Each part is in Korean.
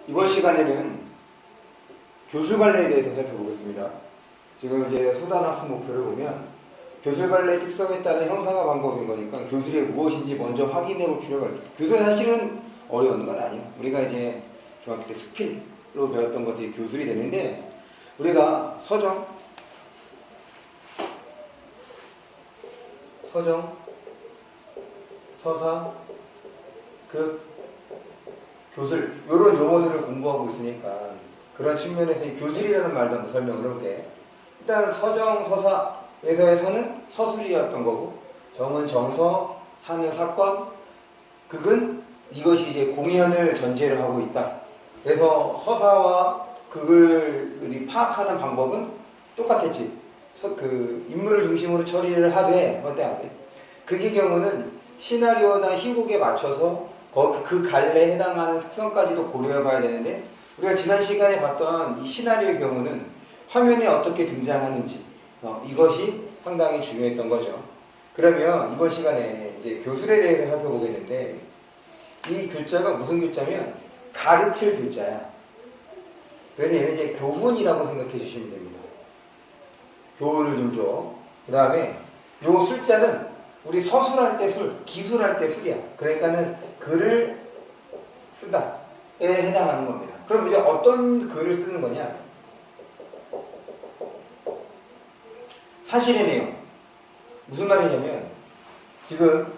이번 시간에는 교술 관례에 대해서 살펴보겠습니다. 지금 이제 소단 학습 목표를 보면 교술 관례의 특성에 따른 형상화 방법인 거니까 교술이 무엇인지 먼저 확인해 볼 필요가 있다. 교술은 사실은 어려운 건 아니야. 우리가 이제 중학교 때 스킬로 배웠던 것들이 교술이 되는데, 우리가 서정, 서사, 교술, 이런 용어들을 공부하고 있으니까 그런 측면에서 이 교술이라는 말도 한번 설명을 해볼게. 일단 서정, 서사에서는 서술이었던 거고, 정은 정서, 사는 사건, 극은 이것이 이제 공연을 전제로 하고 있다. 그래서 서사와 극을 파악하는 방법은 똑같았지. 인물을 중심으로 처리를 하되 안 돼. 극의 경우는 시나리오나 희곡에 맞춰서 그 갈래에 해당하는 특성까지도 고려해봐야 되는데, 우리가 지난 시간에 봤던 이 시나리오의 경우는 화면에 어떻게 등장하는지 이것이 상당히 중요했던 거죠. 그러면 이번 시간에 이제 교술에 대해서 살펴보겠는데, 이 교자가 무슨 교자면 가르칠 교자야. 그래서 얘는 이제 교훈이라고 생각해 주시면 됩니다. 교훈을 좀 줘. 그 다음에 요 술자는 우리 서술할 때 술, 기술할 때 술이야. 그러니까는 글을 쓰다에 해당하는 겁니다. 그럼 이제 어떤 글을 쓰는 거냐? 사실의 내용. 무슨 말이냐면, 지금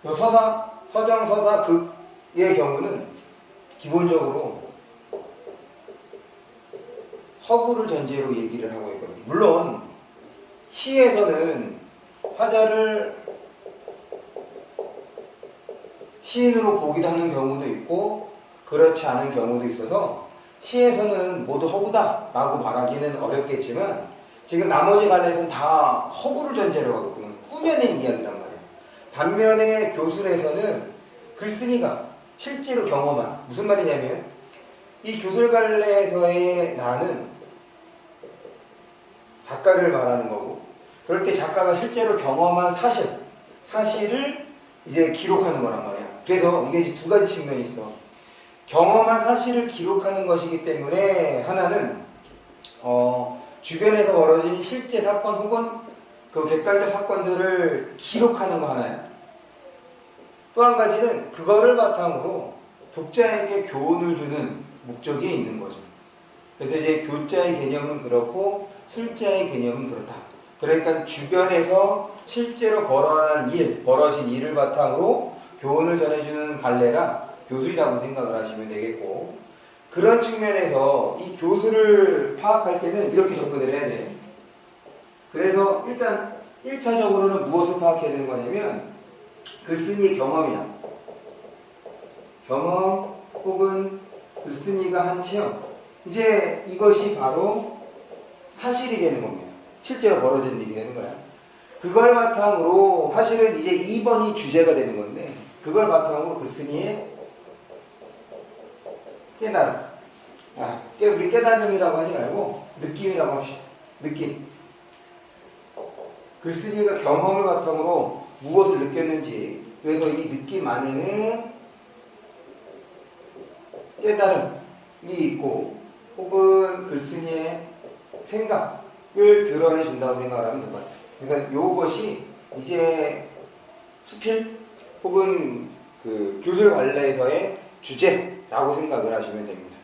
요 서정, 서사, 극의 경우는 기본적으로 허구를 전제로 얘기를 하고 있거든요. 물론 시에서는 화자를 시인으로 보기도 하는 경우도 있고 그렇지 않은 경우도 있어서 시에서는 모두 허구다 라고 말하기는 어렵겠지만, 지금 나머지 관례에서는 다 허구를 전제로 하고 있거든요. 꾸며낸 이야기란 말이에요. 반면에 교술에서는 글쓴이가 실제로 경험한, 무슨 말이냐면 이 교술 관례에서의 나는 작가를 말하는 거고, 그럴 때 작가가 실제로 경험한 사실을 이제 기록하는 거란 말이야. 그래서 이게 두 가지 측면이 있어. 경험한 사실을 기록하는 것이기 때문에 하나는 주변에서 벌어진 실제 사건 혹은 그 객관적 사건들을 기록하는 거 하나야. 또 한 가지는 그거를 바탕으로 독자에게 교훈을 주는 목적이 있는 거죠. 그래서 이제 교자의 개념은 그렇고 술자의 개념은 그렇다. 그러니까 주변에서 실제로 벌어진 일을 바탕으로 교훈을 전해주는 갈래라 교술이라고 생각을 하시면 되겠고, 그런 측면에서 이 교술을 파악할 때는 이렇게 접근을 해야 돼. 그래서 일단 1차적으로는 무엇을 파악해야 되는 거냐면 글쓴이의 경험이야. 경험 혹은 글쓴이가 한 체험, 이제 이것이 바로 사실이 되는 겁니다. 실제로 벌어진 일이 되는 거야. 그걸 바탕으로 사실은 이제 2번이 주제가 되는 건데, 그걸 바탕으로 글쓴이의 깨달음, 우리 깨달음이라고 하지 말고 느낌이라고 합시다. 느낌. 글쓴이가 경험을 바탕으로 무엇을 느꼈는지, 그래서 이 느낌 안에는 깨달음이 있고 혹은 글쓴이의 생각을 드러내준다고 생각을 하면 될 것 같아요. 그래서 이것이 이제 수필 혹은 그 교술 관례에서의 주제라고 생각을 하시면 됩니다.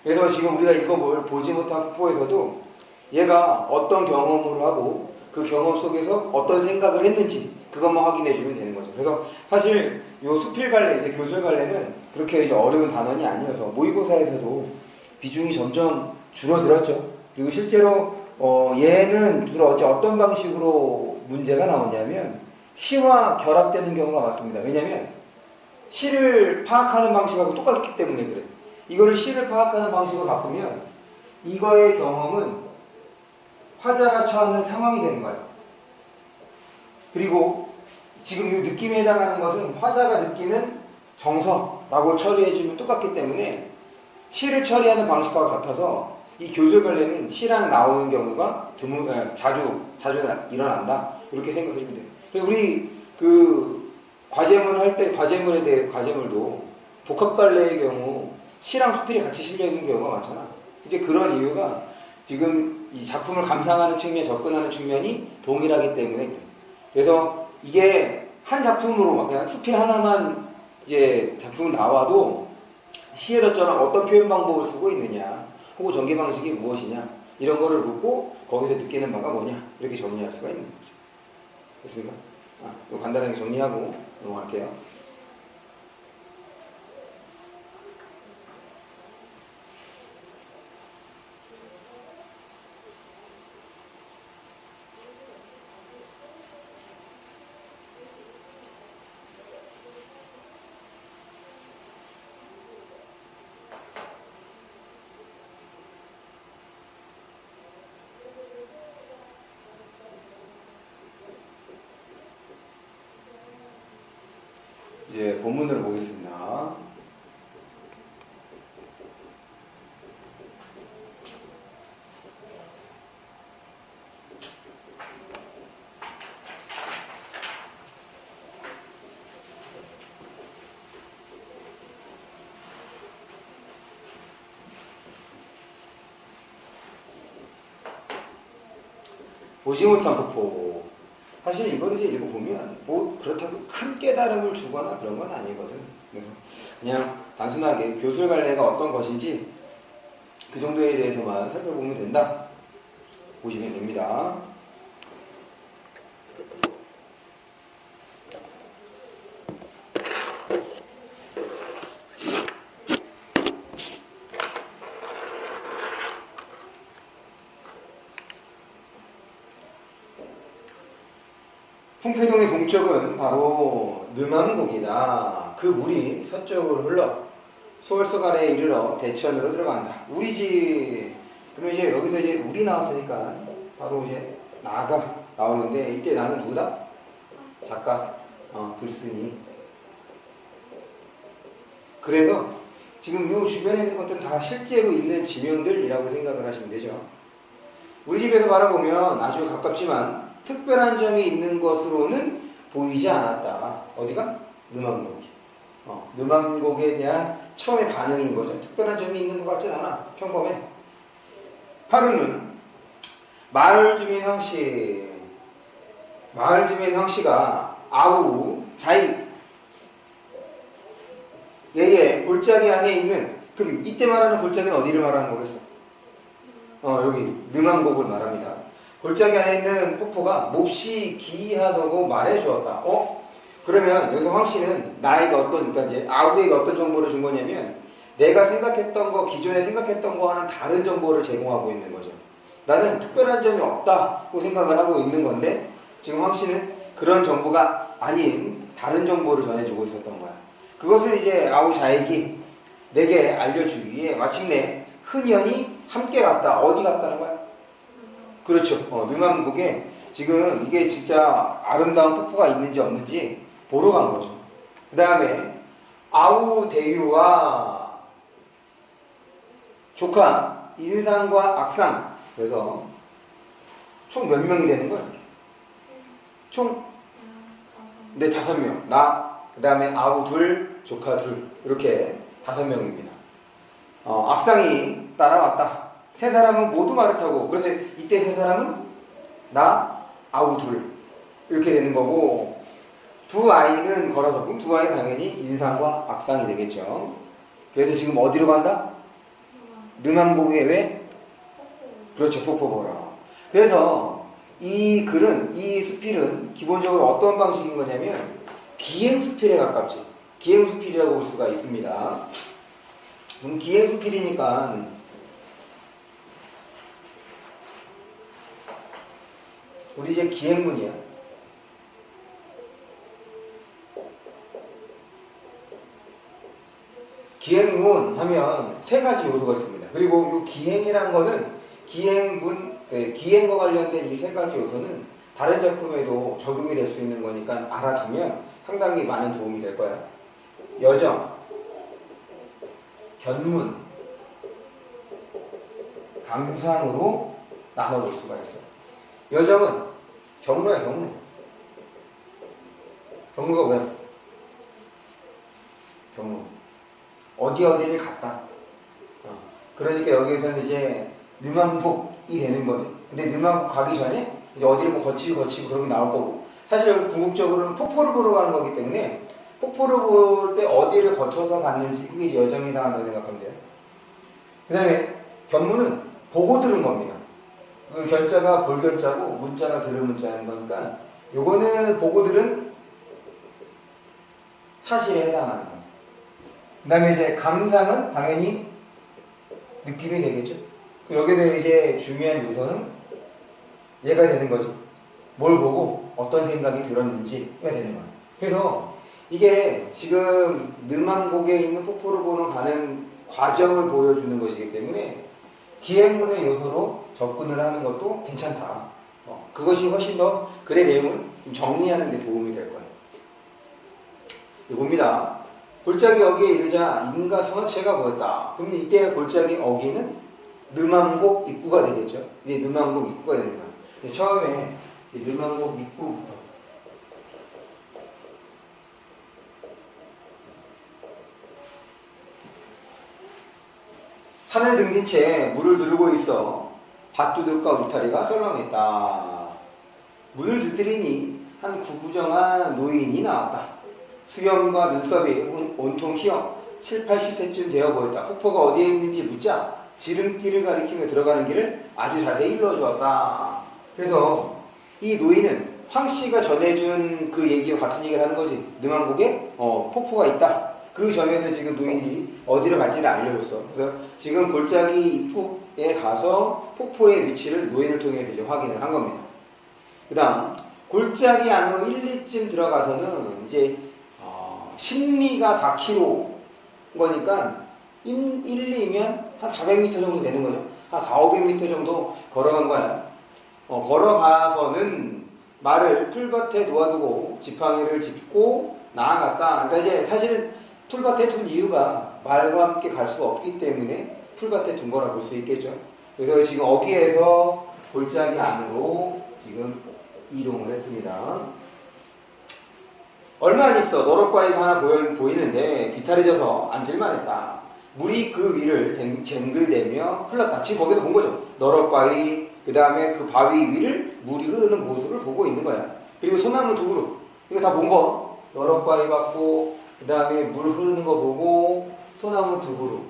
그래서 지금 우리가 읽어볼 보지 못한 폭포에서도 얘가 어떤 경험을 하고 그 경험 속에서 어떤 생각을 했는지 그것만 확인해 주면 되는 거죠. 그래서 사실 요 수필 관례, 이제 교술 관례는 그렇게 이제 어려운 단원이 아니어서 모의고사에서도 비중이 점점 줄어들었죠. 그리고 실제로 얘는 주로 어떤 방식으로 문제가 나오냐면 시와 결합되는 경우가 많습니다. 왜냐면 시를 파악하는 방식하고 똑같기 때문에 그래. 이거를 시를 파악하는 방식으로 바꾸면 이거의 경험은 화자가 처하는 상황이 되는 거예요. 그리고 지금 이 느낌에 해당하는 것은 화자가 느끼는 정서라고 처리해주면 똑같기 때문에 시를 처리하는 방식과 같아서 이 교술 관례는 시랑 나오는 경우가 자주 일어난다. 이렇게 생각하시면 돼요. 그래서 우리 과제문 할 때 과제물에 대해 과제물도 복합발레의 경우 시랑 수필이 같이 실려 있는 경우가 많잖아. 이제 그런 이유가 지금 이 작품을 감상하는 측면, 접근하는 측면이 동일하기 때문에 그래. 그래서 이게 한 작품으로 막 그냥 수필 하나만 이제 작품 나와도 시에 덧처럼 어떤 표현 방법을 쓰고 있느냐, 혹은 전개 방식이 무엇이냐 이런 거를 묻고 거기서 느끼는 바가 뭐냐 이렇게 정리할 수가 있는 거죠. 됐습니까? 이거 간단하게 정리하고 넘어갈게요. 이제 본문을 보겠습니다. 보지 못한 폭포. 사실 이거를 이제 보면 뭐 그렇다고 큰 깨달음을 주거나 그런 건 아니거든. 그래서 그냥 단순하게 교술갈래가 어떤 것인지 그 정도에 대해서만 살펴보면 된다 보시면 됩니다. 풍패동의 동쪽은 바로 느만곡이다. 그 물이 서쪽으로 흘러 소월석 아래에 이르러 대천으로 들어간다. 우리지. 그러면 이제 여기서 이제 우리 나왔으니까 바로 이제 나가 나오는데 이때 나는 누구다? 작가, 글쓴이. 그래서 지금 이 주변에 있는 것들은 다 실제로 있는 지명들이라고 생각을 하시면 되죠. 우리 집에서 바라보면 아주 가깝지만 특별한 점이 있는 것으로는 보이지 않았다. 어디가? 느만곡이. 느만곡에 대한 처음의 반응인 거죠. 특별한 점이 있는 것 같진 않아. 평범해. 하루는 마을 주민 황씨가 아우 자이 얘의 골짜기 안에 있는, 그럼 이때 말하는 골짜기는 어디를 말하는 거겠어? 여기 느만곡을 말합니다. 골짜기 안에 있는 폭포가 몹시 기이하다고 말해주었다. 그러면 여기서 황씨는 나에게 그러니까 이제 아우에게 어떤 정보를 준 거냐면, 내가 생각했던 거, 기존에 생각했던 거와는 다른 정보를 제공하고 있는 거죠. 나는 특별한 점이 없다고 생각을 하고 있는 건데, 지금 황씨는 그런 정보가 아닌 다른 정보를 전해주고 있었던 거야. 그것을 이제 아우 자익이 내게 알려주기에 마침내 흔연히 함께 갔다. 어디 갔다는 거야? 그렇죠. 느만곡에 지금 이게 진짜 아름다운 폭포가 있는지 없는지 보러 간 거죠. 그 다음에 아우 대유와 조카 인상과 악상, 그래서 총 몇 명이 되는 거야? 총 5명. 나, 그 다음에 아우 둘, 조카 둘, 이렇게 5명입니다. 악상이 따라왔다. 세 사람은 모두 말을 타고, 그래서 이때 세 사람은 나, 아우 둘, 이렇게 되는 거고, 두 아이는 걸어서, 그럼 두 아이는 당연히 인상과 악상이 되겠죠. 그래서 지금 어디로 간다? 느만곡에 왜? 그렇죠, 폭포 보러. 그래서 이 글은, 이 수필은 기본적으로 어떤 방식인 거냐면 기행수필에 가깝지. 기행수필이라고 볼 수가 있습니다. 기행수필이니까 우리 이제 기행문이야. 기행문 하면 세 가지 요소가 있습니다. 그리고 이 기행이라는 거는 기행과 관련된 이 세 가지 요소는 다른 작품에도 적용이 될 수 있는 거니까 알아두면 상당히 많은 도움이 될 거야. 여정, 견문, 감상으로 나눠볼 수가 있어. 여정은 경로야, 경로. 경로가 뭐야? 경문. 어디를 갔다. 그러니까 여기에서는 이제 느만국이 되는 거죠. 근데 느만국 가기 전에 이제 어디를 뭐 거치고 그런 게 나올 거고. 사실 여기 궁극적으로는 폭포를 보러 가는 거기 때문에 폭포를 볼 때 어디를 거쳐서 갔는지 그게 이제 여정에 해당한다고 생각하면 돼요. 그 다음에 견문은 보고 들은 겁니다. 그 견자가 볼 견자고 문자가 들을 문자인 거니까 요거는 보고 들은 사실에 해당하는 거예요. 그 다음에 이제 감상은 당연히 느낌이 되겠죠. 여기서 이제 중요한 요소는 얘가 되는 거지. 뭘 보고 어떤 생각이 들었는지가 되는 거예요. 그래서 이게 지금 느만곡에 있는 폭포를 보러 가는 과정을 보여주는 것이기 때문에 기행문의 요소로 접근을 하는 것도 괜찮다. 그것이 훨씬 더 글의 내용을 정리하는 데 도움이 될 거예요. 이겁니다. 골짜기 어귀에 이르자 인가 선어체가 보였다. 그럼 이때 골짜기 어귀는 느만곡 입구가 되겠죠. 이제 느만곡 입구가 되는 거예요. 처음에 느만곡 입구부터 산을 등진 채 물을 두르고 있어 밭두둑과 울타리가 썰렁했다. 문을 두드리니 한 구부정한 노인이 나왔다. 수염과 눈썹이 온통 휘어 7, 80세쯤 되어 보였다. 폭포가 어디에 있는지 묻자 지름길을 가리키며 들어가는 길을 아주 자세히 일러주었다. 그래서 이 노인은 황씨가 전해준 그 얘기와 같은 얘기를 하는 거지. 느만곡에 폭포가 있다. 그 점에서 지금 노인이 어디로 갈지를 알려줬어. 그래서 지금 골짜기 입구에 가서 폭포의 위치를 노인을 통해서 이제 확인을 한 겁니다. 그 다음 골짜기 안으로 1, 2쯤 들어가서는 이제 심리가 4km 거니까 1, 2면 한 400m 정도 되는 거죠. 한 4, 500m 정도 걸어간 거야. 걸어가서는 말을 풀밭에 놓아두고 지팡이를 짚고 나아갔다. 그러니까 이제 사실은 풀밭에 둔 이유가 말과 함께 갈 수 없기 때문에 풀밭에 둔 거라 볼 수 있겠죠. 그래서 지금 어귀에서 골짜기 안으로 지금 이동을 했습니다. 얼마 안 있어 너럭바위가 하나 보이는데 비탈해져서 앉을만 했다. 물이 그 위를 쟁글대며 흘렀다. 지금 거기서 본 거죠. 너럭바위, 그 다음에 그 바위 위를 물이 흐르는 모습을 보고 있는 거야. 그리고 소나무 두 그루, 이거 다 본 거. 너럭바위 봤고, 그 다음에 물 흐르는 거 보고, 소나무 두 그루.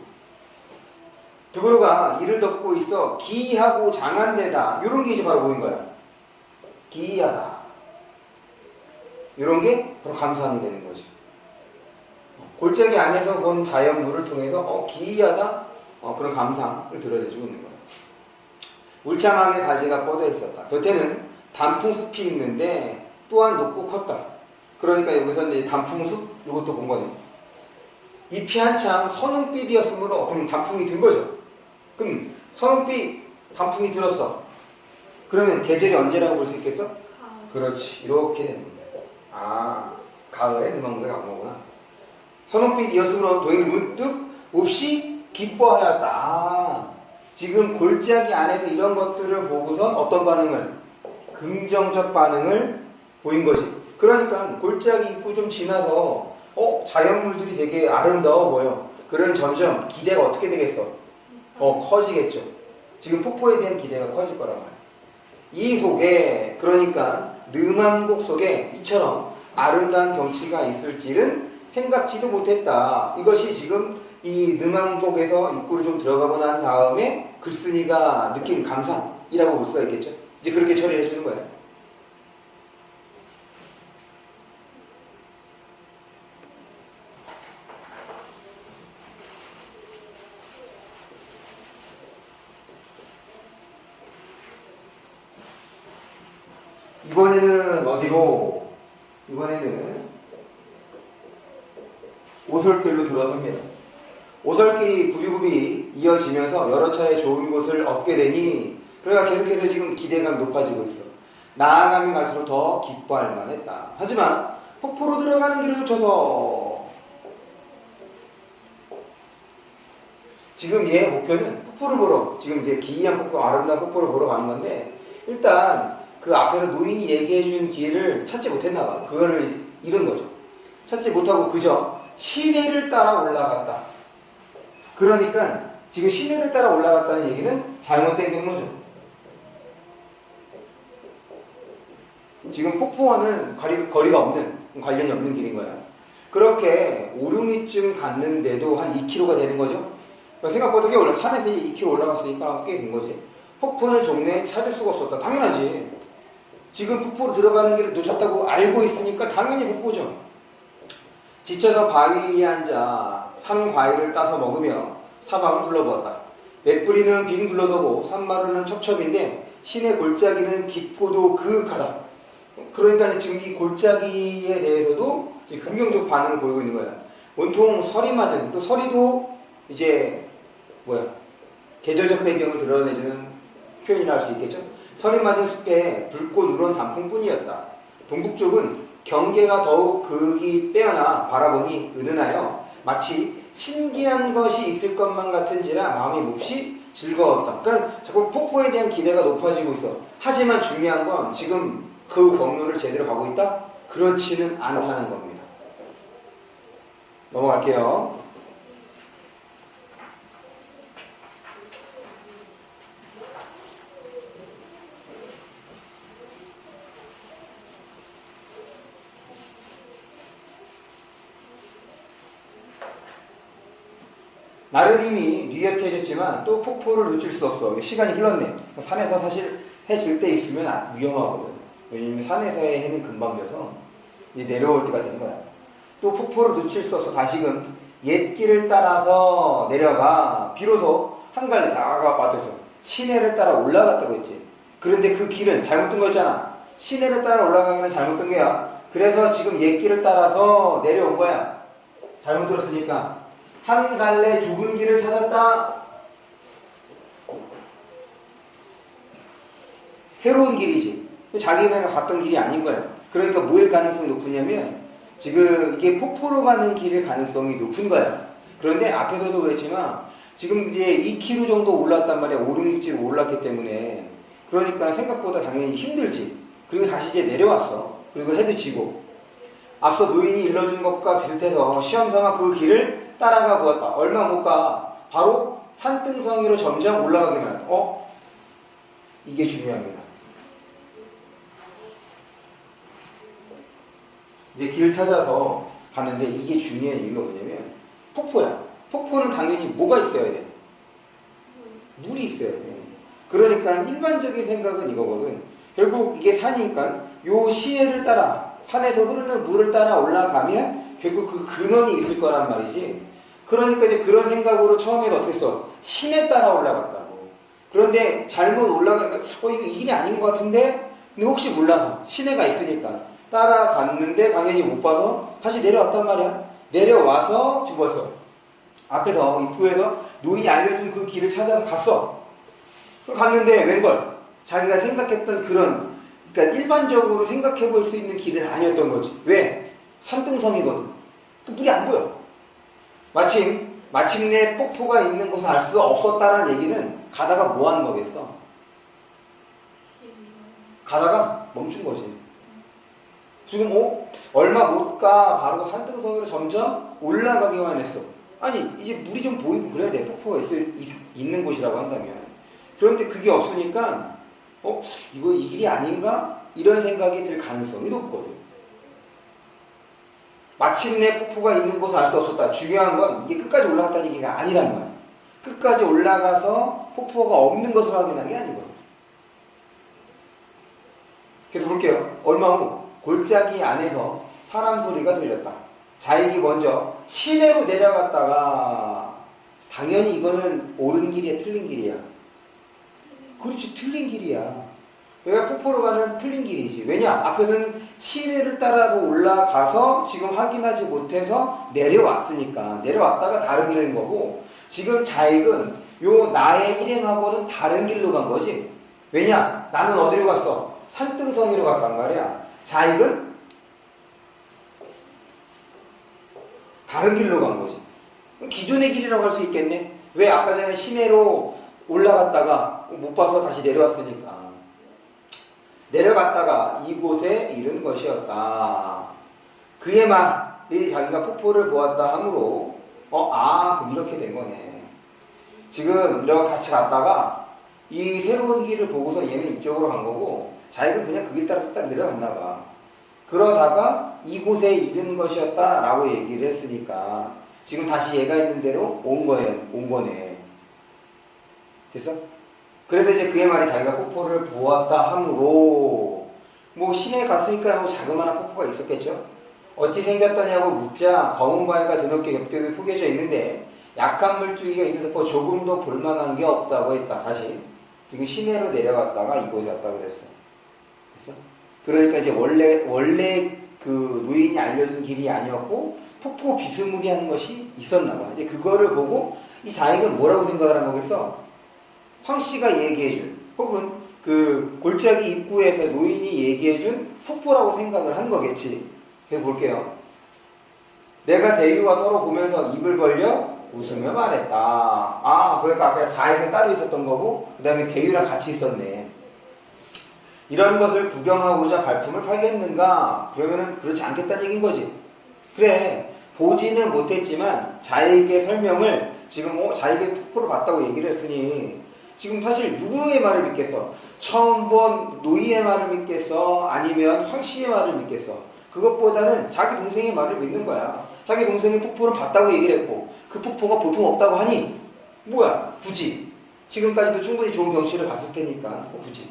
두 그루가 이를 덮고 있어 기이하고 장한 데다. 이런 게 이제 바로 보인 거야. 기이하다. 이런 게 바로 감상이 되는 거죠. 골짜기 안에서 본 자연물을 통해서 기이하다, 그런 감상을 드러내주고 있는 거예요. 울창하게 가지가 뻗어 있었다. 곁에는 단풍숲이 있는데 또한 높고 컸다. 그러니까 여기서 이제 단풍숲, 이것도 본 거네. 잎이 한창 선홍빛이었으므로 그럼 단풍이 든 거죠. 그럼 선홍빛 단풍이 들었어. 그러면 계절이 언제라고 볼 수 있겠어? 가을. 그렇지. 이렇게 되는 거야. 가을에 느만곡에 간 거구나. 선홍빛이었으므로 노인이 문득 몹시 기뻐하였다. 지금 골짜기 안에서 이런 것들을 보고선 어떤 반응을? 긍정적 반응을 보인 거지. 그러니까 골짜기 입구 좀 지나서 자연물들이 되게 아름다워 보여. 그러면 점점 기대가 어떻게 되겠어? 커지겠죠. 지금 폭포에 대한 기대가 커질 거란 말이야. 이 속에, 그러니까 느만곡 속에 이처럼 아름다운 경치가 있을 줄은 생각지도 못했다. 이것이 지금 이 느만곡에서 입구를 좀 들어가고 난 다음에 글쓴이가 느낀 감상이라고 볼 수가 있겠죠. 이제 그렇게 처리해 주는 거예요. 이번에는 어디로? 이번에는 오솔길로 들어섭니다. 오솔길이 구리굽이 이어지면서 여러 차례 좋은 곳을 얻게 되니 그러니까 계속해서 지금 기대감이 높아지고 있어. 나아가면 갈수록 더 기뻐할 만했다. 하지만 폭포로 들어가는 길을 놓쳐서 지금 얘의 목표는 폭포를 보러, 지금 이제 기이한 폭포, 아름다운 폭포를 보러 가는 건데 일단 그 앞에서 노인이 얘기해 준 길을 찾지 못했나 봐. 그거를 잃은 거죠. 찾지 못하고 그저 시내를 따라 올라갔다. 그러니까 지금 시내를 따라 올라갔다는 얘기는 잘못된 경로죠. 지금 폭포와는 거리가 없는, 관련이 없는 길인 거야. 그렇게 5, 6리쯤 갔는데도 한 2km가 되는 거죠. 그러니까 생각보다 꽤 올라, 산에서 2km 올라갔으니까 꽤 된 거지. 폭포는 종래에 찾을 수가 없었다. 당연하지. 지금 폭포로 들어가는 길을 놓쳤다고 알고 있으니까 당연히 폭포죠. 지쳐서 바위에 앉아 산 과일을 따서 먹으며 사방을 둘러보았다. 맷뿌리는 빙 둘러서고 산마루는 첩첩인데 시내 골짜기는 깊고도 그윽하다. 그러니까 지금 이 골짜기에 대해서도 긍정적 반응을 보이고 있는 거야. 온통 설이 맞은, 또 설이도 이제 계절적 배경을 드러내주는 표현이라 할 수 있겠죠. 설이 맞은 숲에 붉고 누런 단풍뿐이었다. 동북쪽은 경계가 더욱 극이 빼어나 바라보니 은은하여 마치 신기한 것이 있을 것만 같은지라 마음이 몹시 즐거웠다. 그러니까 자꾸 폭포에 대한 기대가 높아지고 있어. 하지만 중요한 건 지금 그 경로를 제대로 가고 있다? 그렇지는 않다는 겁니다. 넘어갈게요. 나르님이 뉘엿해졌지만 또 폭포를 놓칠 수 없어. 시간이 흘렀네. 산에서 사실 해 질 때 있으면 위험하거든. 왜냐면 산에서의 해는 금방 져서 이제 내려올 때가 되는 거야. 또 폭포를 놓칠 수 없어. 다시금 옛 길을 따라서 내려가 비로소 한 갈래 나아가 빠져서 시내를 따라 올라갔다고 했지. 그런데 그 길은 잘못된 거였잖아. 시내를 따라 올라가기는 잘못된 거야. 그래서 지금 옛 길을 따라서 내려온 거야. 잘못 들었으니까. 한 갈래 좁은 길을 찾았다. 새로운 길이지. 자기네가 갔던 길이 아닌 거예요. 그러니까 뭐일 가능성이 높으냐면 지금 이게 폭포로 가는 길일 가능성이 높은 거야. 그런데 앞에서도 그랬지만 지금 이제 2km 정도 올랐단 말이야. 5, 6km 올랐기 때문에. 그러니까 생각보다 당연히 힘들지. 그리고 다시 이제 내려왔어. 그리고 해도 지고. 앞서 노인이 일러준 것과 비슷해서 시험삼아 그 길을 따라가 보았다. 얼마 못 가. 바로 산등성이로 점점 올라가기만 한다. 이게 중요합니다. 이제 길 찾아서 가는데 이게 중요한 이유가 뭐냐면 폭포야. 폭포는 당연히 뭐가 있어야 돼? 물이 있어야 돼. 그러니까 일반적인 생각은 이거거든. 결국 이게 산이니까 요 시내를 따라 산에서 흐르는 물을 따라 올라가면 결국 그 근원이 있을 거란 말이지. 그러니까 이제 그런 생각으로 처음에는 어떻게 했어? 시내 따라 올라갔다고. 그런데 잘못 올라가니까 이거 이 길이 아닌 것 같은데? 근데 혹시 몰라서 시내가 있으니까 따라갔는데 당연히 못 봐서 다시 내려왔단 말이야. 내려와서 지금 벌써 앞에서 입구에서 노인이 알려준 그 길을 찾아서 갔어. 갔는데 웬걸 자기가 생각했던 그런, 그러니까 일반적으로 생각해 볼 수 있는 길은 아니었던 거지. 왜? 산등성이거든. 물이 안 보여. 마침내 폭포가 있는 곳을 알 수 없었다는 얘기는 가다가 뭐 하는 거겠어? 가다가 멈춘 거지. 지금 얼마 못 가 바로 산등성으로 점점 올라가기만 했어. 아니 이제 물이 좀 보이고 그래야 돼. 폭포가 있는 곳이라고 한다면. 그런데 그게 없으니까 이거 이 길이 아닌가? 이런 생각이 들 가능성이 높거든. 마침내 폭포가 있는 곳을 알 수 없었다. 중요한 건 이게 끝까지 올라갔다는 얘기가 아니란 말이야. 끝까지 올라가서 폭포가 없는 것을 확인한 게 아니거든. 계속 볼게요. 얼마 후 골짜기 안에서 사람 소리가 들렸다. 자익이 먼저 시내로 내려갔다가 당연히 이거는 옳은 길이야, 틀린 길이야? 그렇지, 틀린 길이야. 여기가 폭포로 가는 틀린 길이지. 왜냐? 앞에서는 시내를 따라서 올라가서 지금 확인하지 못해서 내려왔으니까. 내려왔다가 다른 길인 거고, 지금 자익은 요 나의 일행하고는 다른 길로 간 거지. 왜냐? 나는 어디로 갔어? 산등성이로 갔단 말이야. 자익은 다른 길로 간 거지. 기존의 길이라고 할 수 있겠네. 왜? 아까 전에 시내로 올라갔다가 못 봐서 다시 내려왔으니까. 내려갔다가 이곳에 이른 것이었다. 그의 말, 자기가 폭포를 보았다 하므로 그럼 이렇게 된 거네. 지금 이렇게 같이 갔다가 이 새로운 길을 보고서 얘는 이쪽으로 간 거고 자기가 그냥 그 길 따라서 딱 내려갔나 봐. 그러다가 이곳에 이른 것이었다 라고 얘기를 했으니까 지금 다시 얘가 있는 대로 온 거네. 됐어? 그래서 이제 그의 말이 자기가 폭포를 보았다 하므로 뭐 시내에 갔으니까 뭐 자그마한 폭포가 있었겠죠. 어찌 생겼더냐고 묻자 검은 바위가 드럽게 겹겹이 포개져 있는데 약한 물줄기가 이를 덮고 조금도 볼만한 게 없다고 했다. 다시 지금 시내로 내려갔다가 이곳에 왔다 그랬어. 됐어? 그러니까 이제 원래 그 노인이 알려준 길이 아니었고 폭포 비스무리한 것이 있었나 봐. 이제 그거를 보고 이 자익은 뭐라고 생각을 한 거겠어? 황 씨가 얘기해준 혹은 그 골짜기 입구에서 노인이 얘기해준 폭포라고 생각을 한 거겠지. 그래서 볼게요. 내가 대유와 서로 보면서 입을 벌려 웃으며 말했다. 그러니까 아까 자익은 따로 있었던 거고 그 다음에 대유랑 같이 있었네. 이런 것을 구경하고자 발품을 팔겠는가? 그러면은 그렇지 않겠다는 얘기인 거지. 그래, 보지는 못했지만 자익의 설명을 지금 자익의 폭포를 봤다고 얘기를 했으니 지금 사실 누구의 말을 믿겠어? 처음 본 노인의 말을 믿겠어? 아니면 황 씨의 말을 믿겠어? 그것보다는 자기 동생의 말을 믿는 거야. 자기 동생이 폭포를 봤다고 얘기를 했고 그 폭포가 볼품 없다고 하니 뭐야 굳이 지금까지도 충분히 좋은 경치를 봤을 테니까 굳이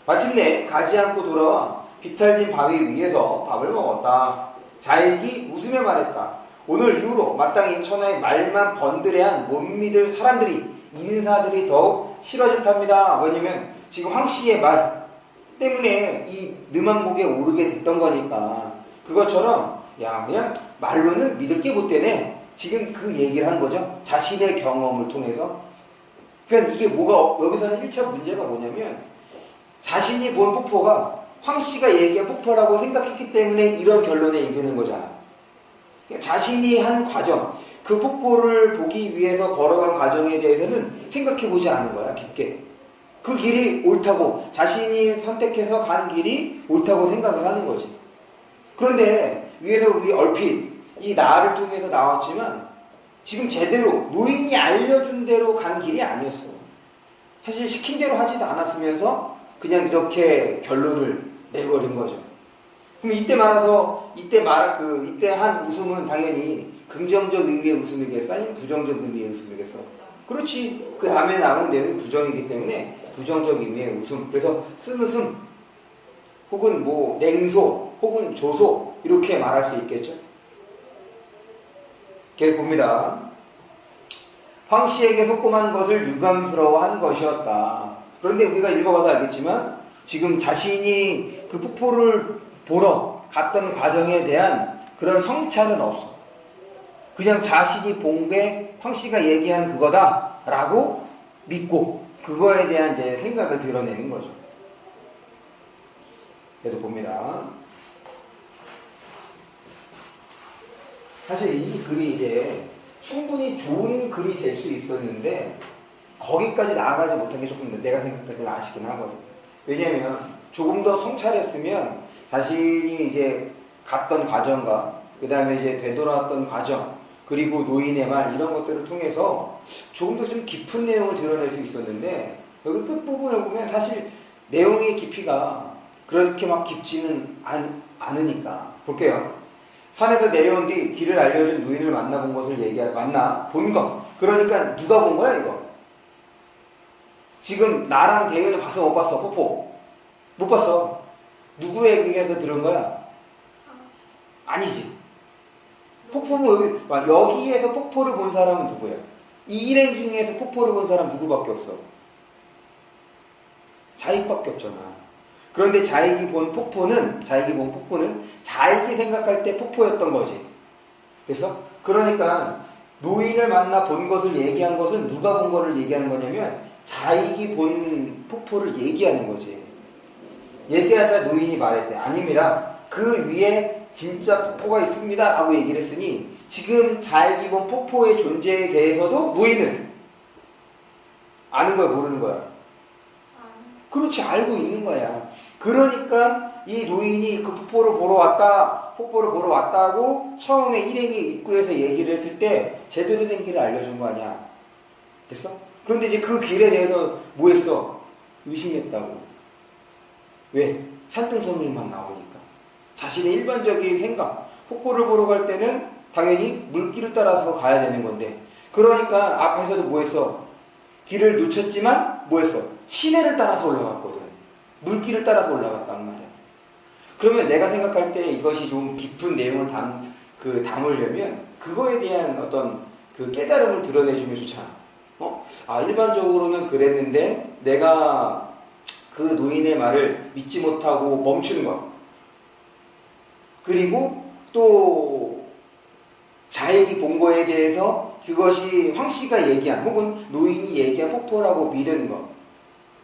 마침내 가지 않고 돌아와 비탈진 바위 위에서 밥을 먹었다. 자익이 웃으며 말했다. 오늘 이후로 마땅히 천하의 말만 번드레한 못 믿을 사람들이 인사들이 더욱 싫어질 탑니다. 왜냐면 지금 황 씨의 말 때문에 이 느만곡에 오르게 됐던 거니까 그것처럼 그냥 말로는 믿을 게 못 되네. 지금 그 얘기를 한 거죠. 자신의 경험을 통해서. 그러니까 이게 뭐가 여기서는 1차 문제가 뭐냐면 자신이 본 폭포가 황 씨가 얘기한 폭포라고 생각했기 때문에 이런 결론에 이르는 거잖아. 그러니까 자신이 한 과정, 그 폭포를 보기 위해서 걸어간 과정에 대해서는 생각해보지 않은 거야, 깊게. 그 길이 옳다고, 자신이 선택해서 간 길이 옳다고 생각을 하는 거지. 그런데 위에서 얼핏 이 나를 통해서 나왔지만 지금 제대로 노인이 알려준 대로 간 길이 아니었어. 사실 시킨 대로 하지도 않았으면서 그냥 이렇게 결론을 내버린 거죠. 그럼 이때 한 웃음은 당연히 긍정적 의미의 웃음이겠어? 아니면 부정적 의미의 웃음이겠어? 그렇지. 그 다음에 나오는 내용이 부정이기 때문에 부정적 의미의 웃음. 그래서 쓴웃음, 혹은 뭐 냉소, 혹은 조소 이렇게 말할 수 있겠죠. 계속 봅니다. 황 씨에게 속고만 것을 유감스러워한 것이었다. 그런데 우리가 읽어봐서 알겠지만 지금 자신이 그 폭포를 보러 갔던 과정에 대한 그런 성찰은 없어. 그냥 자신이 본 게 황 씨가 얘기한 그거다라고 믿고 그거에 대한 이제 생각을 드러내는 거죠. 계속 봅니다. 사실 이 글이 이제 충분히 좋은 글이 될 수 있었는데 거기까지 나아가지 못한 게 조금 내가 생각할 때는 아쉽긴 하거든. 왜냐면 조금 더 성찰했으면 자신이 이제 갔던 과정과 그 다음에 이제 되돌아왔던 과정 그리고 노인의 말 이런 것들을 통해서 조금 더 좀 깊은 내용을 드러낼 수 있었는데 여기 끝부분을 보면 사실 내용의 깊이가 그렇게 막 깊지는 않으니까 볼게요. 산에서 내려온 뒤 길을 알려준 노인을 만나본 것을 본 것. 그러니까 누가 본 거야 이거? 지금 나랑 대현은 봤어 못 봤어? 폭포 못 봤어. 누구에게서 들은 거야? 아니지. 폭포는 여기에서 폭포를 본 사람은 누구야? 이 일행 중에서 폭포를 본 사람 누구밖에 없어? 자익밖에 없잖아. 그런데 자익이 본 폭포는 자익이 생각할 때 폭포였던 거지. 그래서 그러니까 노인을 만나 본 것을 얘기한 것은 누가 본 거를 얘기하는 거냐면 자익이 본 폭포를 얘기하는 거지. 얘기하자 노인이 말했대. 아닙니다. 그 위에 진짜 폭포가 있습니다 라고 얘기를 했으니 지금 자익이 본 폭포의 존재에 대해서도 노인은 아는 거야 모르는 거야? 그렇지, 알고 있는 거야. 그러니까 이 노인이 그 폭포를 보러 왔다, 폭포를 보러 왔다고 처음에 일행이 입구에서 얘기를 했을 때 제대로 된 길을 알려준 거 아니야. 됐어? 그런데 이제 그 길에 대해서 뭐 했어? 의심했다고. 왜? 산등성님만 나오니까. 자신의 일반적인 생각, 폭포를 보러 갈 때는 당연히 물길을 따라서 가야 되는 건데, 그러니까 앞에서도 뭐 했어? 길을 놓쳤지만 뭐 했어? 시내를 따라서 올라갔거든. 물길을 따라서 올라갔단 말이야. 그러면 내가 생각할 때 이것이 좀 깊은 내용을 담으려면 그거에 대한 어떤 그 깨달음을 드러내주면 좋잖아. 일반적으로는 그랬는데 내가 그 노인의 말을 믿지 못하고 멈추는 것. 그리고 또 자익이 본 거에 대해서 그것이 황 씨가 얘기한 혹은 노인이 얘기한 폭포라고 믿은 것.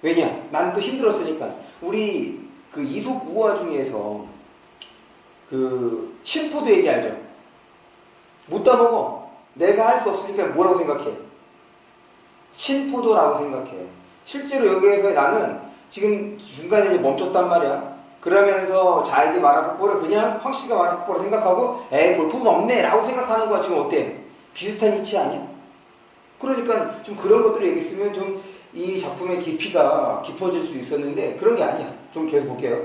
왜냐? 난 또 힘들었으니까. 우리 그 이솝 우화 중에서 그 신포도 얘기 알죠? 못 따먹어. 내가 할 수 없으니까 뭐라고 생각해? 신포도라고 생각해. 실제로 여기에서 나는 지금 중간에 이제 멈췄단 말이야. 그러면서 자에게 말한 폭포를 그냥 황 씨가 말한 폭포로 생각하고 에이 볼품 없네 라고 생각하는 거야. 지금 어때? 비슷한 이치 아니야? 그러니까 좀 그런 것들을 얘기했으면 좀 이 작품의 깊이가 깊어질 수 있었는데 그런 게 아니야. 좀 계속 볼게요.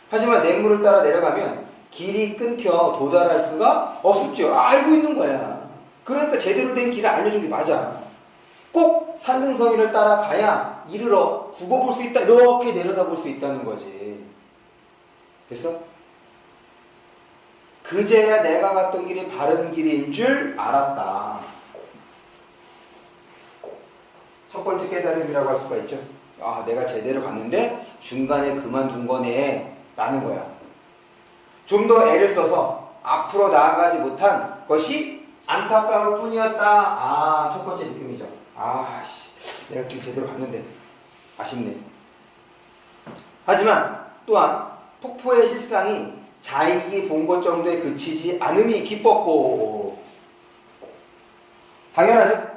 하지만 냇물을 따라 내려가면 길이 끊겨 도달할 수가 없었죠. 알고 있는 거야. 그러니까 제대로 된 길을 알려준 게 맞아. 꼭 산등성이를 따라가야 이르러 국어 볼 수 있다. 이렇게 내려다볼 수 있다는 거지. 됐어? 그제야 내가 갔던 길이 바른 길인 줄 알았다. 첫 번째 깨달음이라고 할 수가 있죠. 아, 내가 제대로 갔는데 중간에 그만둔 거네 라는 거야. 좀 더 애를 써서 앞으로 나아가지 못한 것이 안타까울 뿐이었다. 아, 첫 번째 느낌이죠. 내가 길 제대로 갔는데 아쉽네. 하지만 또한 폭포의 실상이 자익이 본 것 정도에 그치지 않음이 기뻤고. 당연하죠.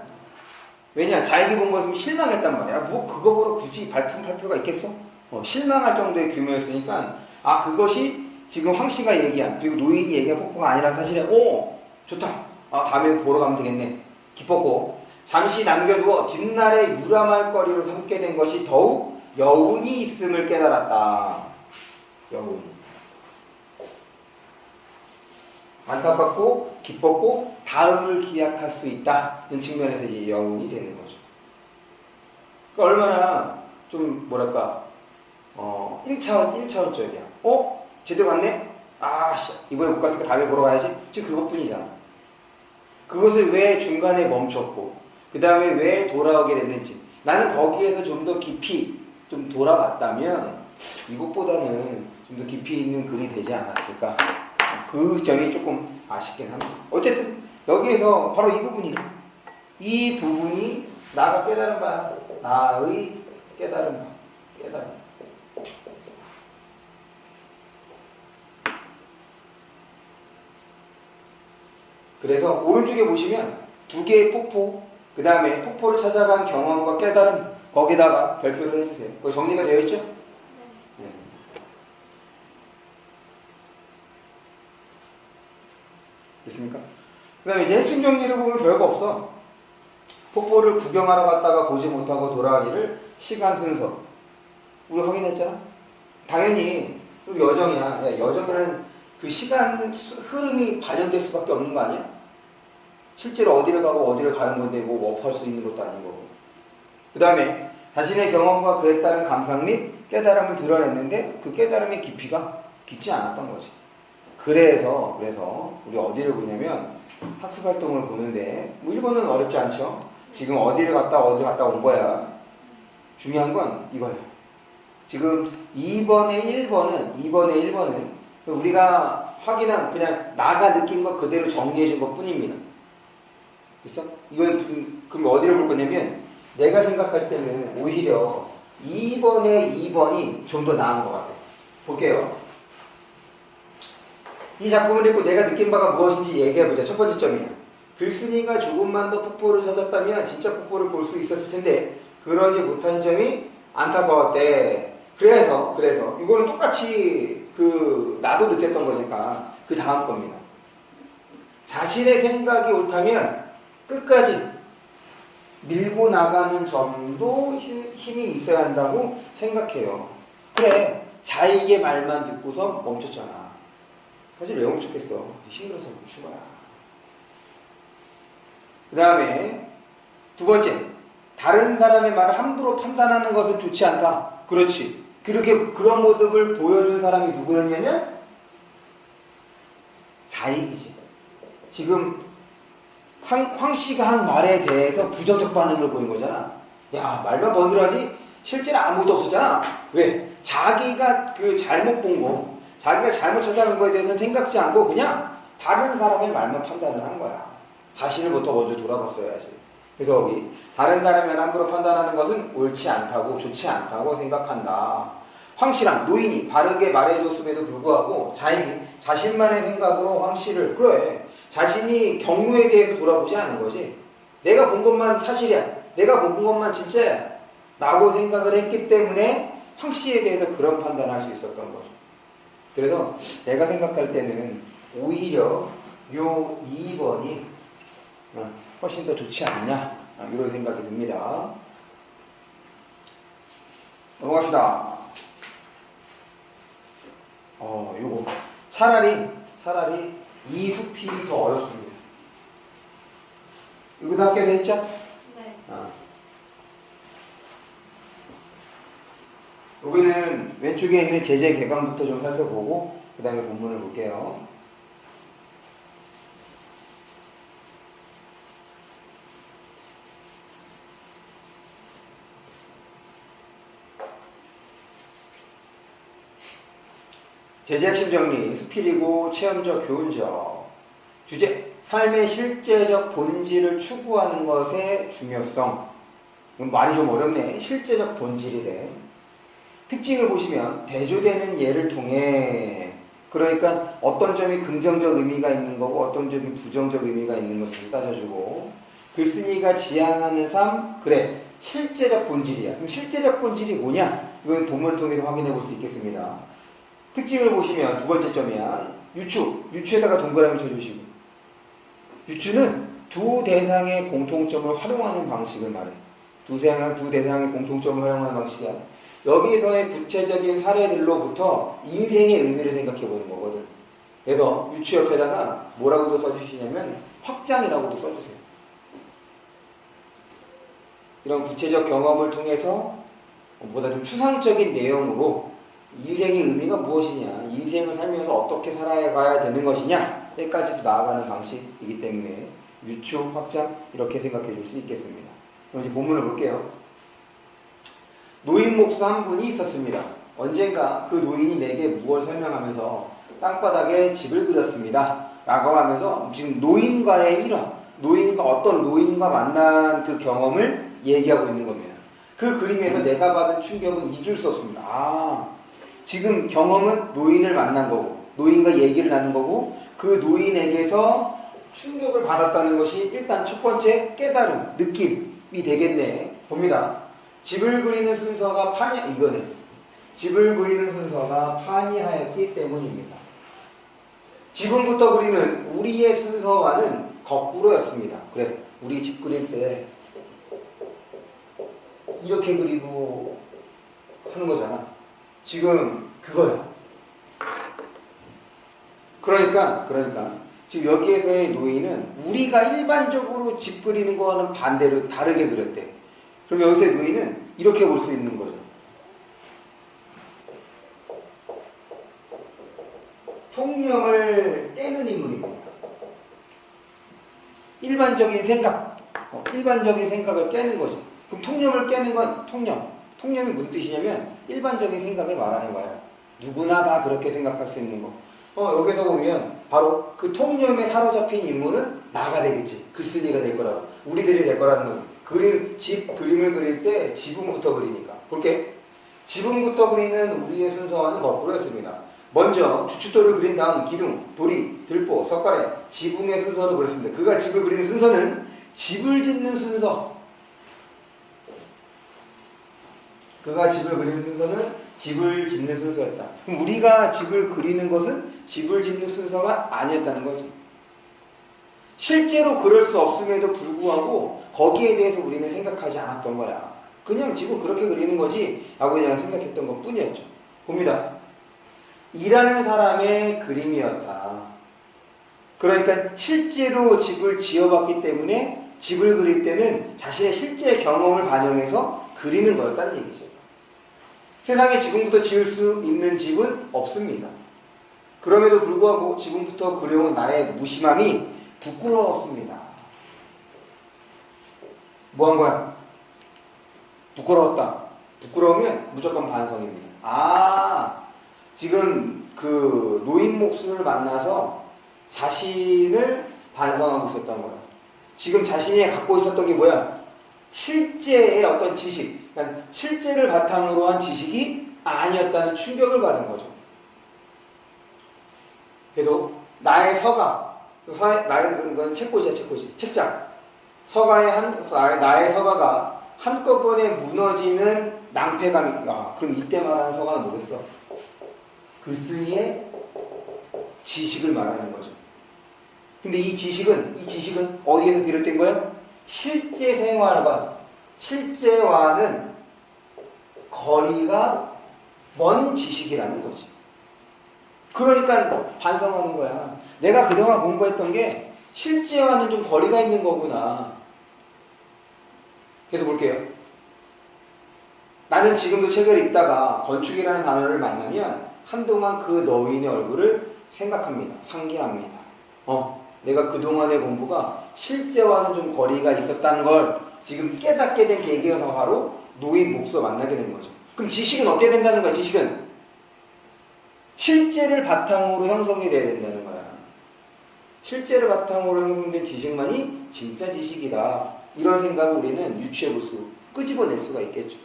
왜냐? 자익이 본 것은 실망했단 말이야. 뭐 그거 보러 굳이 발품 팔 필요가 있겠어? 실망할 정도의 규모였으니까 그것이 지금 황 씨가 얘기한 그리고 노인이 얘기한 폭포가 아니라는 사실에 좋다. 다음에 보러 가면 되겠네. 기뻤고 잠시 남겨두어 뒷날에 유람할 거리로 삼게 된 것이 더욱 여운이 있음을 깨달았다. 여운. 안타깝고 기뻤고 다음을 기약할 수 있다는 측면에서 이제 여운이 되는 거죠. 그러니까 얼마나 좀 뭐랄까 1차원적이야. 제대로 갔네? 이번에 못 갔으니까 다음에 보러 가야지. 지금 그것뿐이잖아. 그것을 왜 중간에 멈췄고 그 다음에 왜 돌아오게 됐는지 나는 거기에서 좀 더 깊이 좀 돌아갔다면 이것보다는 좀 더 깊이 있는 글이 되지 않았을까. 그 점이 조금 아쉽긴 합니다. 어쨌든 여기에서 바로 이 부분이 나가 깨달은 바야. 나의 깨달은 바. 깨달음. 그래서 오른쪽에 보시면 두 개의 폭포, 그 다음에 폭포를 찾아간 경험과 깨달음, 거기다가 별표를 해주세요. 거기 정리가 되어 있죠? 네. 됐습니까? 그 다음에 이제 핵심 정리를 보면 별거 없어. 폭포를 구경하러 갔다가 보지 못하고 돌아가기를 시간 순서. 우리 확인했잖아? 당연히 여정이야. 여정은 그 시간 흐름이 반영될 수밖에 없는 거 아니야? 실제로 어디를 가고 어디를 가는 건데 뭐 업할 수 있는 것도 아니고. 그 다음에 자신의 경험과 그에 따른 감상 및 깨달음을 드러냈는데 그 깨달음의 깊이가 깊지 않았던 거지. 그래서 우리 어디를 보냐면 학습활동을 보는데 뭐 1번은 어렵지 않죠. 지금 어디를 갔다 온 거야. 중요한 건 이거야. 지금 2번의 1번은 우리가 확인한 그냥 나가 느낀 거 그대로 정리해 준 것 뿐입니다. 됐어? 이건 그럼 어디를 볼 거냐면 내가 생각할 때는 오히려 2번이 좀 더 나은 것 같아. 볼게요. 이 작품을 읽고 내가 느낀 바가 무엇인지 얘기해보자. 첫 번째 점이야. 글쓴이가 조금만 더 폭포를 찾았다면 진짜 폭포를 볼 수 있었을 텐데 그러지 못한 점이 안타까웠대. 그래서 이거는 똑같이 나도 느꼈던 거니까 그 다음 겁니다. 자신의 생각이 옳다면 끝까지 밀고 나가는 점도 힘이 있어야 한다고 생각해요. 그래, 자익의 말만 듣고서 멈췄잖아. 사실 왜 멈췄겠어? 힘들어서 멈춘 거야. 그 다음에 두 번째, 다른 사람의 말을 함부로 판단하는 것은 좋지 않다. 그렇지. 그런 모습을 보여준 사람이 누구였냐면 자익이지. 지금 황 씨가 한 말에 대해서 부정적 반응을 보인 거잖아. 야, 말만 번들하지 실제로 아무것도 없었잖아. 왜? 자기가 그 잘못 본 거, 자기가 잘못 찾아간 거에 대해서는 생각지 않고 그냥 다른 사람의 말만 판단을 한 거야. 자신을부터 먼저 돌아봤어야지. 그래서 여기 다른 사람의 함부로 판단하는 것은 옳지 않다고, 좋지 않다고 생각한다. 황씨랑 노인이 바르게 말해줬음에도 불구하고 자신만의 생각으로 황씨를, 그래, 자신이 경로에 대해서 돌아보지 않은 거지. 내가 본 것만 사실이야, 내가 본 것만 진짜야 라고 생각을 했기 때문에 황씨에 대해서 그런 판단을 할 수 있었던 거죠. 그래서 내가 생각할 때는 오히려 요 2번이 훨씬 더 좋지 않냐, 이런 생각이 듭니다. 넘어갑시다. 요거 차라리 이수필이 더 어렵습니다. 이거 학교에서 했죠? 네. 여기는 왼쪽에 있는 제재 개강부터 좀 살펴보고 그 다음에 본문을 볼게요. 제재 핵심 정리, 수필이고 체험적, 교훈적. 주제, 삶의 실제적 본질을 추구하는 것의 중요성. 이건 말이 좀 어렵네. 실제적 본질이래. 특징을 보시면 대조되는 예를 통해, 그러니까 어떤 점이 긍정적 의미가 있는 거고 어떤 점이 부정적 의미가 있는 것을 따져주고, 글쓴이가 지향하는 삶, 그래, 실제적 본질이야. 그럼 실제적 본질이 뭐냐? 이건 본문을 통해서 확인해 볼 수 있겠습니다. 특징을 보시면 두 번째 점이야. 유추에다가 동그라미 쳐주시고, 유추는 두 대상의 공통점을 활용하는 방식을 말해. 두 대상의 공통점을 활용하는 방식이야. 여기서의 구체적인 사례들로부터 인생의 의미를 생각해 보는 거거든. 그래서 유추 옆에다가 뭐라고도 써주시냐면 확장이라고도 써주세요. 이런 구체적 경험을 통해서 보다 좀 추상적인 내용으로 인생의 의미가 무엇이냐, 인생을 살면서 어떻게 살아가야 되는 것이냐 때까지도 나아가는 방식이기 때문에 유추, 확장 이렇게 생각해 줄 수 있겠습니다. 그럼 이제 본문을 볼게요. 노인 목사 한 분이 있었습니다. 언젠가 그 노인이 내게 무엇을 설명하면서 땅바닥에 집을 그렸습니다 라고 하면서 지금 노인과의 일화, 어떤 노인과 만난 그 경험을 얘기하고 있는 겁니다. 그 그림에서 내가 받은 충격은 잊을 수 없습니다. 지금 경험은 노인을 만난 거고, 노인과 얘기를 나눈 거고, 그 노인에게서 충격을 받았다는 것이 일단 첫 번째 깨달음, 느낌이 되겠네. 봅니다. 집을 그리는 순서가 집을 그리는 순서가 판이하였기 때문입니다. 지금부터 그리는 우리의 순서와는 거꾸로였습니다. 그래, 우리 집 그릴 때 이렇게 그리고 하는 거잖아. 지금 그거야. 그러니까 지금 여기에서의 노인은 우리가 일반적으로 집 그리는 거와는 반대로 다르게 그렸대. 그럼 여기서의 노인은 이렇게 볼 수 있는 거죠. 통념을 깨는 인물입니다. 일반적인 생각을 깨는 거지. 그럼 통념을 깨는 건 통념이 무슨 뜻이냐면 일반적인 생각을 말하는 거야. 누구나 다 그렇게 생각할 수 있는 거. 여기서 보면 바로 그 통념에 사로잡힌 인물은 나가 되겠지. 글쓴이가 될 거라고. 우리들이 될 거라는 거지. 그림을 그릴 때 지붕부터 그리니까. 볼게. 지붕부터 그리는 우리의 순서와는 거꾸로였습니다. 먼저 주춧돌을 그린 다음 기둥, 도리, 들보, 석가래, 지붕의 순서로 그렸습니다. 그가 집을 그리는 순서는 집을 짓는 순서. 그가 집을 그리는 순서는 집을 짓는 순서였다. 그럼 우리가 집을 그리는 것은 집을 짓는 순서가 아니었다는 거지. 실제로 그럴 수 없음에도 불구하고 거기에 대해서 우리는 생각하지 않았던 거야. 그냥 집을 그렇게 그리는 거지 하고 그냥 생각했던 것 뿐이었죠. 봅니다. 일하는 사람의 그림이었다. 그러니까 실제로 집을 지어봤기 때문에 집을 그릴 때는 자신의 실제 경험을 반영해서 그리는 거였다는 얘기죠. 세상에 지금부터 지을 수 있는 집은 없습니다. 그럼에도 불구하고 지금부터 그려온 나의 무심함이 부끄러웠습니다. 뭐 한 거야? 부끄러웠다. 부끄러우면 무조건 반성입니다. 지금 그 노인 목수를 만나서 자신을 반성하고 있었던 거야. 지금 자신이 갖고 있었던 게 뭐야? 실제의 어떤 지식, 그러니까 실제를 바탕으로 한 지식이 아니었다는 충격을 받은 거죠. 그래서 나의 서가, 이건 책꽂이야, 책꽂이. 책장. 나의 서가가 한꺼번에 무너지는 낭패감이, 그럼 이때 말하는 서가는 뭐겠어? 글쓴이의 지식을 말하는 거죠. 근데 이 지식은 어디에서 비롯된 거예요? 실제 생활과, 실제와는 거리가 먼 지식이라는 거지. 그러니까 반성하는 거야. 내가 그동안 공부했던 게 실제와는 좀 거리가 있는 거구나. 그래서 볼게요. 나는 지금도 책을 읽다가 건축이라는 단어를 만나면 한동안 그 노인의 얼굴을 생각합니다. 상기합니다. 내가 그동안의 공부가 실제와는 좀 거리가 있었다는 걸 지금 깨닫게 된 계기가 바로 노인 목수와 만나게 된 거죠. 그럼 지식은 어떻게 된다는 거야? 지식은 실제를 바탕으로 형성이 돼야 된다는 거야. 실제를 바탕으로 형성된 지식만이 진짜 지식이다. 이런 생각을 우리는 유추해 볼 수, 끄집어낼 수가 있겠죠.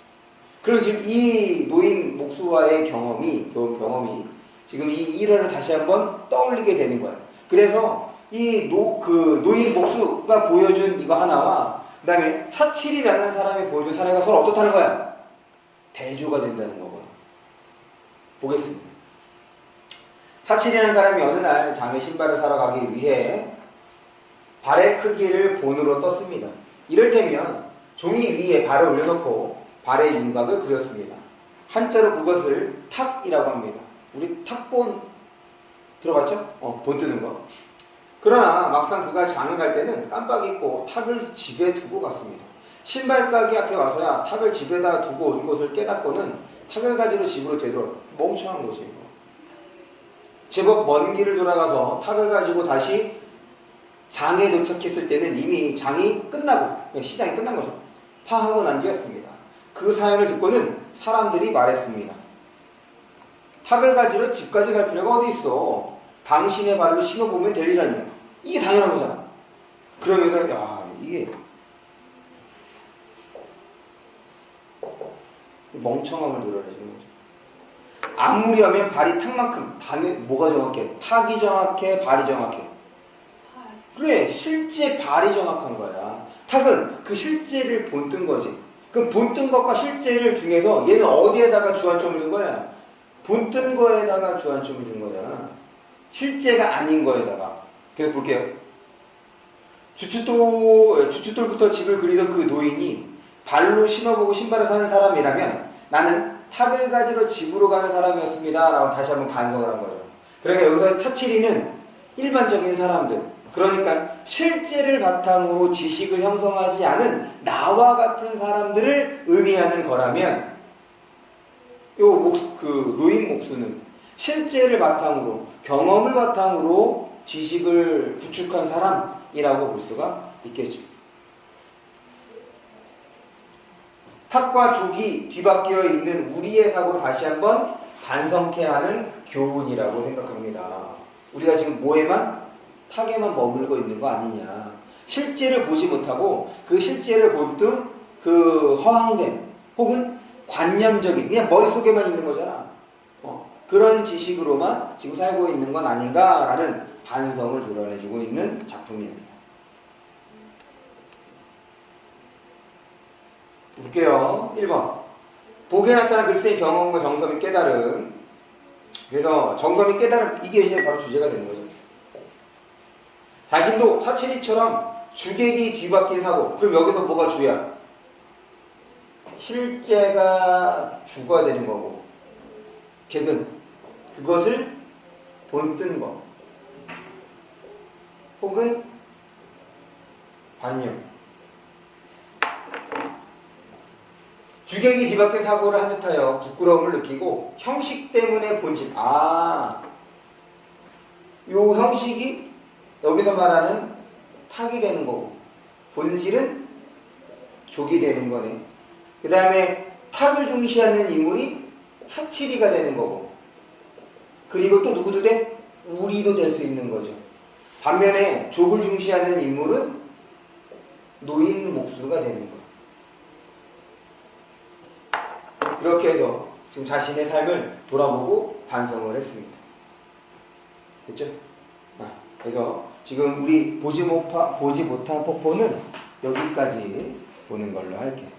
그래서 지금 이 노인 목수와의 경험이 지금 이 일화를 다시 한번 떠올리게 되는 거야. 그래서 이 노인 목수가 보여준 이거 하나와 그 다음에 차칠이라는 사람이 보여준 사례가 서로 어떻다는 거야? 대조가 된다는 거거든. 보겠습니다. 차칠이라는 사람이 어느 날 장의 신발을 사러 가기 위해 발의 크기를 본으로 떴습니다. 이를테면 종이 위에 발을 올려놓고 발의 윤곽을 그렸습니다. 한자로 그것을 탁이라고 합니다. 우리 탁본 들어봤죠? 본 뜨는 거. 그러나 막상 그가 장에 갈 때는 깜빡 잊고 탁을 집에 두고 갔습니다. 신발 가게 앞에 와서야 탁을 집에다 두고 온 것을 깨닫고는 탁을 가지러 집으로 되돌아. 멍청한 거지 이거. 제법 먼 길을 돌아가서 탁을 가지고 다시 장에 도착했을 때는 이미 장이 끝나고 시장이 끝난 거죠. 파하고 난 뒤였습니다. 그 사연을 듣고는 사람들이 말했습니다. 탁을 가지러 집까지 갈 필요가 어디 있어. 당신의 발로 신어보면 될 일 아니야. 이게 당연한 거잖아. 그러면서 이게 멍청함을 드러내주는 거죠. 아무리 하면 발이 탁만큼 뭐가 정확해? 탁이 정확해? 발이 정확해? 그래, 실제 발이 정확한 거야. 탁은 그 실제를 본뜬 거지. 그럼 본뜬 것과 실제를 중에서 얘는 어디에다가 주안점을 준 거야? 본뜬 거에다가 주안점을 준 거잖아. 실제가 아닌 거에다가. 그래서 볼게요. 주춧돌부터 집을 그리던 그 노인이 발로 신어보고 신발을 사는 사람이라면 나는 탁을 가지러 집으로 가는 사람이었습니다. 라고 다시 한번 반성을 한 거죠. 그러니까 여기서 차칠이는 일반적인 사람들, 그러니까 실제를 바탕으로 지식을 형성하지 않은 나와 같은 사람들을 의미하는 거라면 노인 목수는 실제를 바탕으로, 경험을 바탕으로 지식을 구축한 사람이라고 볼 수가 있겠죠. 탁과 족이 뒤바뀌어 있는 우리의 사고를 다시 한번 반성케 하는 교훈이라고 생각합니다. 우리가 지금 뭐에만? 탁에만 머물고 있는 거 아니냐. 실제를 보지 못하고 그 실제를 볼등 그 허황된 혹은 관념적인 그냥 머릿속에만 있는 거잖아. 그런 지식으로만 지금 살고 있는 건 아닌가라는 반성을 드러내주고 있는 작품입니다. 볼게요. 1번. 복에 나타난 글쓰기 경험과 정서 및 깨달음. 그래서 정서 및 깨달음, 이게 이제 바로 주제가 되는 거죠. 자신도 차치리처럼 주객이 뒤바뀐 사고. 그럼 여기서 뭐가 주야? 실제가 주가 되는 거고, 객은 그것을 본뜬 거, 혹은 관념. 주객이 뒤바뀐 사고를 한 듯하여 부끄러움을 느끼고 형식 때문에 본질. 요 형식이 여기서 말하는 탁이 되는 거고 본질은 족이 되는 거네. 그 다음에 탁을 중시하는 인물이 차치리가 되는 거고, 그리고 또 누구도 돼? 우리도 될 수 있는 거죠. 반면에 족을 중시하는 인물은 노인 목수가 되는 거. 이렇게 해서 지금 자신의 삶을 돌아보고 반성을 했습니다. 됐죠? 그래서 지금 우리 보지 못한 폭포는 여기까지 보는 걸로 할게요.